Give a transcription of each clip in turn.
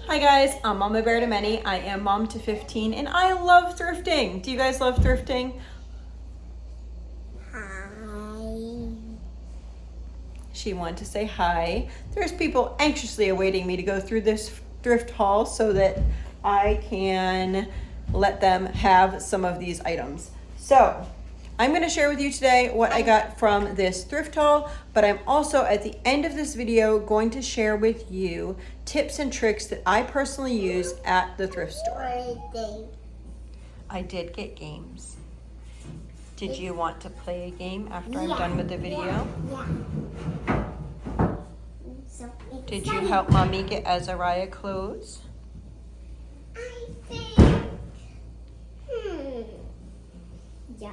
Hi guys, I'm Mama Bear to Many. I am mom to 15 and I love thrifting. Do you guys love thrifting? Hi. She wanted to say hi. There's people anxiously awaiting me to go through this thrift haul so that I can let them have some of these items. So I'm going to share with you today what I got from this thrift haul, but I'm also at the end of this video going to share with you tips and tricks that I personally use at the thrift store. I did get games. Did you want to play a game after I'm done with the video? Did you help Mommy get Azariah clothes? I think. Yeah.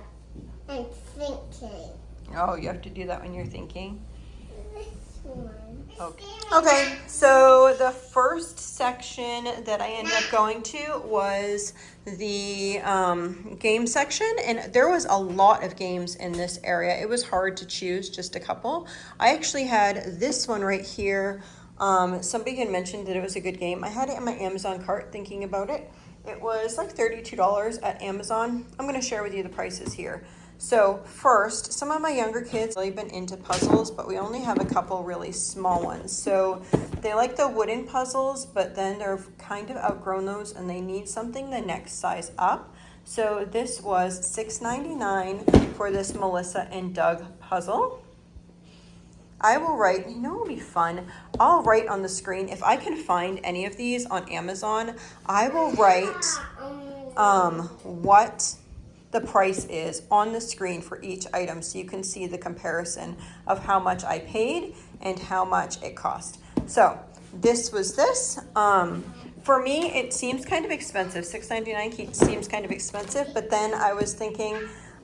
I'm thinking. Oh, you have to do that when you're thinking? This one. Okay, so the first section that I ended up going to was the game section, and there was a lot of games in this area. It was hard to choose just a couple. I actually had this one right here. Somebody had mentioned that it was a good game. I had it in my Amazon cart thinking about it. It was like $32 at Amazon. I'm going to share with you the prices here. So first, some of my younger kids have really been into puzzles, but we only have a couple really small ones. So they like the wooden puzzles, but then they're kind of outgrown those and they need something the next size up. So this was $6.99 for this Melissa and Doug puzzle. I will write, you know what would be fun? I'll write on the screen, if I can find any of these on Amazon, I will write what the price is on the screen for each item so you can see the comparison of how much I paid and how much it cost. So this was this. For me, it seems kind of expensive. $6.99 seems kind of expensive, but then I was thinking,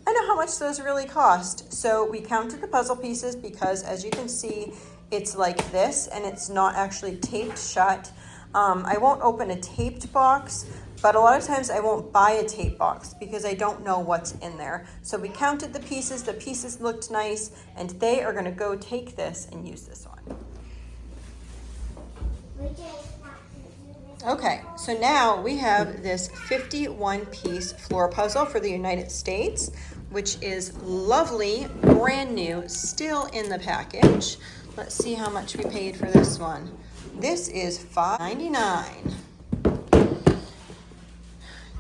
I know how much those really cost. So we counted the puzzle pieces because as you can see, it's like this and it's not actually taped shut. I won't open a taped box, but a lot of times I won't buy a tape box because I don't know what's in there. So we counted the pieces looked nice, and they are gonna go take this and use this one. Okay, so now we have this 51-piece floor puzzle for the United States, which is lovely, brand new, still in the package. Let's see how much we paid for this one. This is $5.99.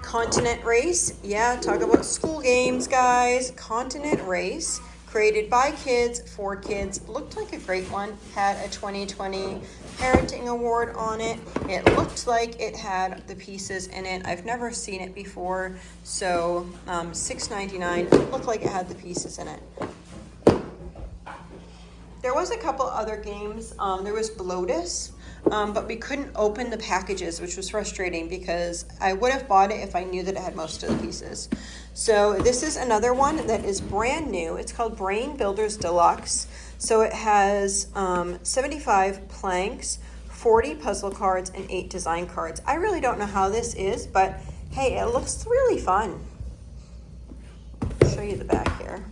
Continent Race, yeah, talk about school games, guys. Continent Race, created by kids, for kids, looked like a great one. Had a 2020 parenting award on it. It looked like it had the pieces in it. I've never seen it before, so $6.99. It looked like it had the pieces in it. There was a couple other games. There was Blotus, but we couldn't open the packages, which was frustrating because I would have bought it if I knew that it had most of the pieces. So this is another one that is brand new. It's called Brain Builders Deluxe. So it has 75 planks, 40 puzzle cards, and 8 design cards. I really don't know how this is, but hey, it looks really fun. I'll show you the back here.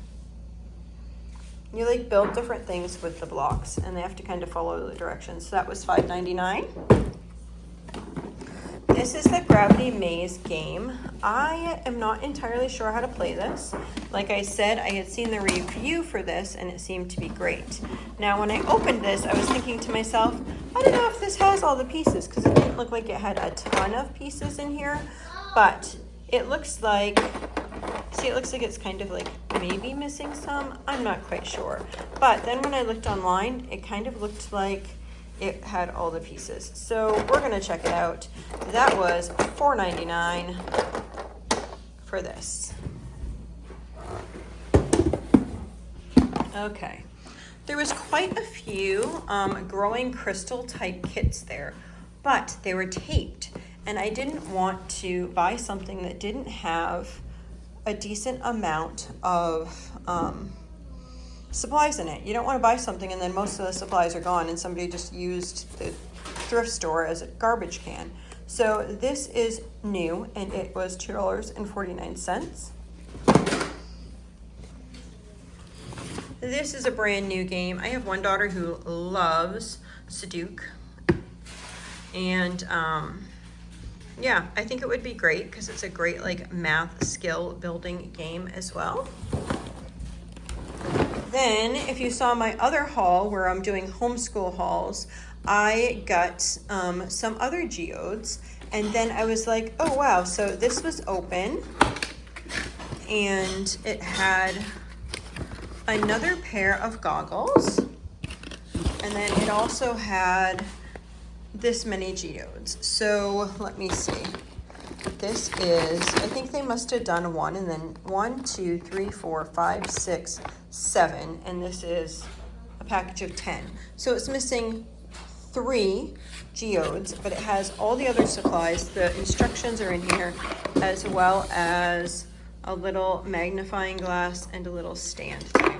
You like build different things with the blocks and they have to kind of follow the directions. So that was $5.99. This is the Gravity Maze game. I am not entirely sure how to play this. Like I said, I had seen the review for this and it seemed to be great. Now when I opened this, I was thinking to myself, I don't know if this has all the pieces because it didn't look like it had a ton of pieces in here, but it looks like, see, it looks like it's kind of like maybe missing some. I'm not quite sure. But then when I looked online, it kind of looked like it had all the pieces. So we're gonna check it out. That was $4.99 for this. Okay. There was quite a few growing crystal type kits there, but they were taped. And I didn't want to buy something that didn't have a decent amount of supplies in it. You don't want to buy something and then most of the supplies are gone and somebody just used the thrift store as a garbage can. So this is new and it was $2.49. This is a brand new game. I have one daughter who loves Sudoku. And yeah, I think it would be great because it's a great like math skill building game as well. Then if you saw my other haul where I'm doing homeschool hauls, I got some other geodes, and then I was like, oh wow, so this was open and it had another pair of goggles, and then it also had this many geodes. So let me see. This is, I think they must have done one, and then 1, 2, 3, 4, 5, 6, 7, and this is a package of 10. So it's missing 3 geodes, but it has all the other supplies. The instructions are in here, as well as a little magnifying glass and a little stand thing.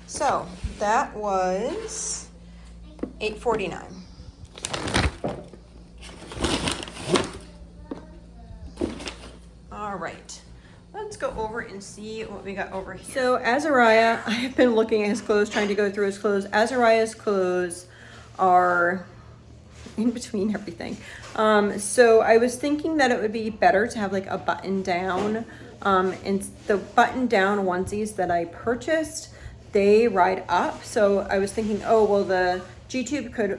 So that was $8.49. All right, let's go over and see what we got over here. So Azariah, I have been looking at his clothes, trying to go through his clothes. Azariah's clothes are in between everything. So I was thinking that it would be better to have like a button down, and the button down onesies that I purchased, they ride up. So I was thinking, oh, well, the G-tube could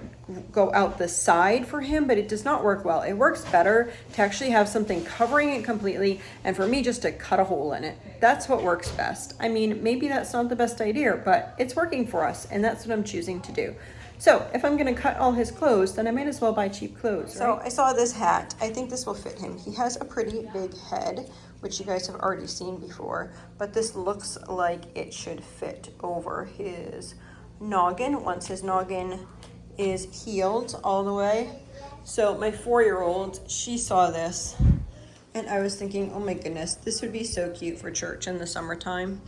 go out the side for him, but it does not work well. It works better to actually have something covering it completely, and for me just to cut a hole in it. That's what works best. I mean, maybe that's not the best idea, but it's working for us, and that's what I'm choosing to do. So if I'm gonna cut all his clothes, then I might as well buy cheap clothes, right? So I saw this hat. I think this will fit him. He has a pretty big head, which you guys have already seen before, but this looks like it should fit over his noggin once his noggin is healed all the way. So my 4-year-old, she saw this, and I was thinking, oh my goodness, this would be so cute for church in the summertime.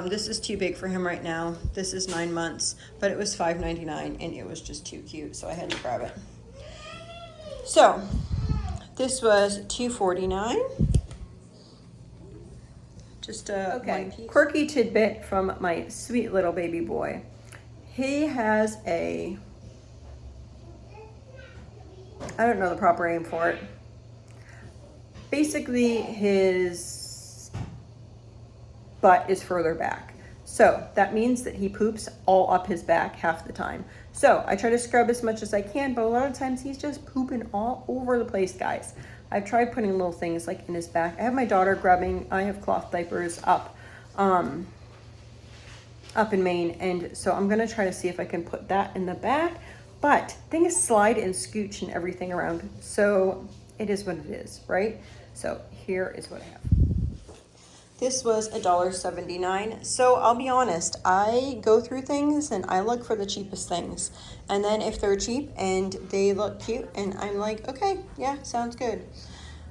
This is too big for him right now. This is 9 months, but it was $5.99 and it was just too cute, so I had to grab it. So this was $2.49. Just a one piece. Quirky tidbit from my sweet little baby boy. He has a, I don't know the proper name for it. Basically, his butt is further back. So that means that he poops all up his back half the time. So I try to scrub as much as I can, but a lot of times he's just pooping all over the place, guys. I've tried putting little things like in his back. I have my daughter grabbing, I have cloth diapers up in Maine, and so I'm gonna try to see if I can put that in the back, but things slide and scooch and everything around, so it is what it is, right? So here is what I have. This was $1.79. So I'll be honest, I go through things and I look for the cheapest things, and then if they're cheap and they look cute, and I'm like, okay, yeah, sounds good.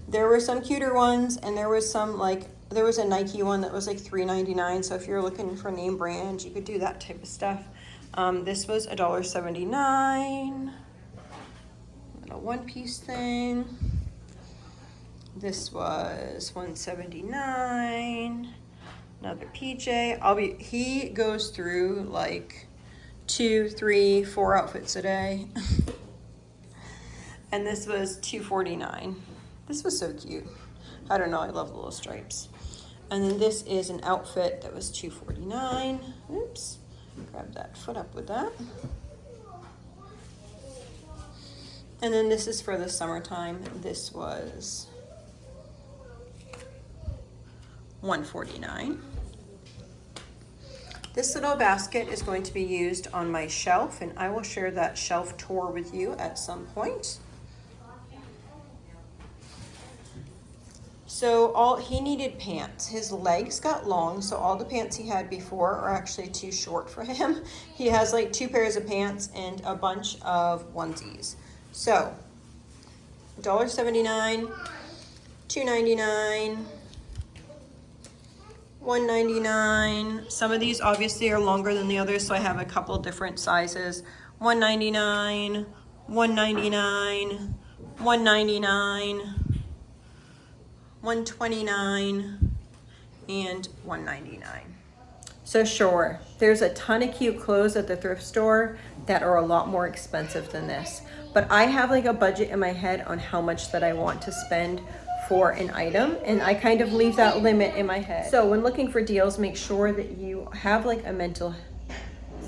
There were some cuter ones, and there was some like, there was a Nike one that was like $3.99. So if you're looking for name brand, you could do that type of stuff. This was $1.79. Little one-piece thing. This was $1.79. Another PJ. He goes through like 2, 3, 4 outfits a day. And this was $2.49. This was so cute. I don't know, I love the little stripes. And then this is an outfit that was $2.49. Oops, grab that foot up with that. And then this is for the summertime. This was $1.49. This little basket is going to be used on my shelf, and I will share that shelf tour with you at some point. So he needed pants. His legs got long, so all the pants he had before are actually too short for him. He has like 2 pairs of pants and a bunch of onesies. So $1.79, $2.99, $1.99. Some of these obviously are longer than the others, so I have a couple different sizes. $1.99, $1.99, $1.99. $1.29 and $1.99. So sure, there's a ton of cute clothes at the thrift store that are a lot more expensive than this. but I have like a budget in my head on how much that I want to spend for an item, and I kind of leave that limit in my head. So when looking for deals, make sure that you have like a mental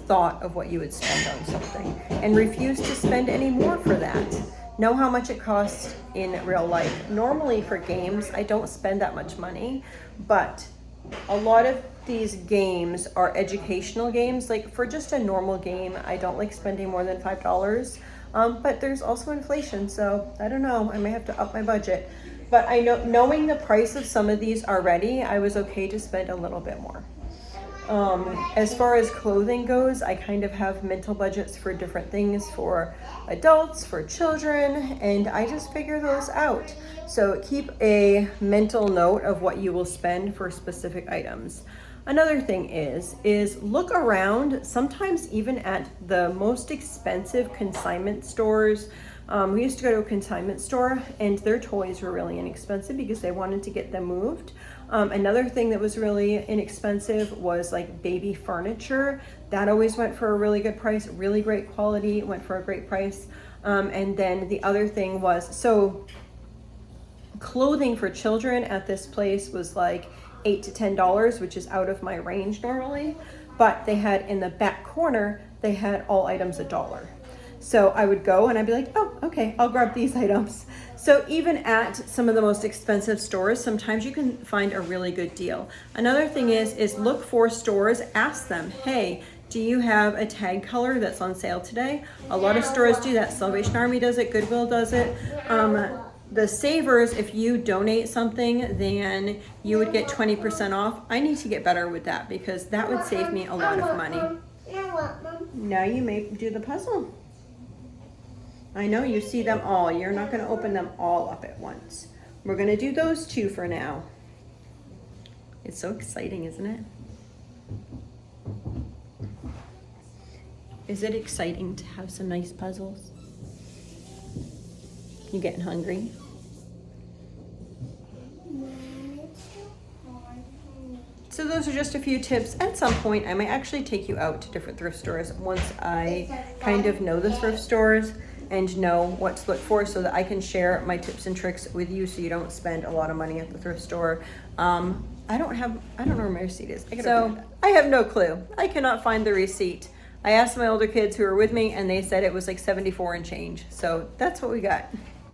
thought of what you would spend on something and refuse to spend any more for that. Know how much it costs in real life. Normally for games, I don't spend that much money, but a lot of these games are educational games. Like for just a normal game, I don't like spending more than $5. But there's also inflation, so I don't know, I may have to up my budget. But I know, knowing the price of some of these already, I was okay to spend a little bit more. As far as clothing goes, I kind of have mental budgets for different things for adults, for children, and I just figure those out. So keep a mental note of what you will spend for specific items. Another thing is look around, sometimes even at the most expensive consignment stores. We used to go to a consignment store and their toys were really inexpensive because they wanted to get them moved. Another thing that was really inexpensive was like baby furniture. That always went for a really good price, really great quality, went for a great price. And then the other thing was, so clothing for children at this place was like $8 to $10, which is out of my range normally. But they had in the back corner, they had all items $1. So I would go and I'd be like, oh, okay, I'll grab these items. So even at some of the most expensive stores, sometimes you can find a really good deal. Another thing is look for stores, ask them, hey, do you have a tag color that's on sale today? A lot of stores do that. Salvation Army does it, Goodwill does it. The Savers, if you donate something, then you would get 20% off. I need to get better with that because that would save me a lot of money. Now you may do the puzzle. I know you see them all. You're not going to open them all up at once. We're going to do those two for now. It's so exciting, isn't it? Is it exciting to have some nice puzzles? You getting hungry? So those are just a few tips. At some point, I might actually take you out to different thrift stores once I kind of know the thrift stores and know what to look for so that I can share my tips and tricks with you so you don't spend a lot of money at the thrift store. I don't know where my receipt is. I have no clue. I cannot find the receipt. I asked my older kids who were with me and they said it was like 74 and change. So that's what we got.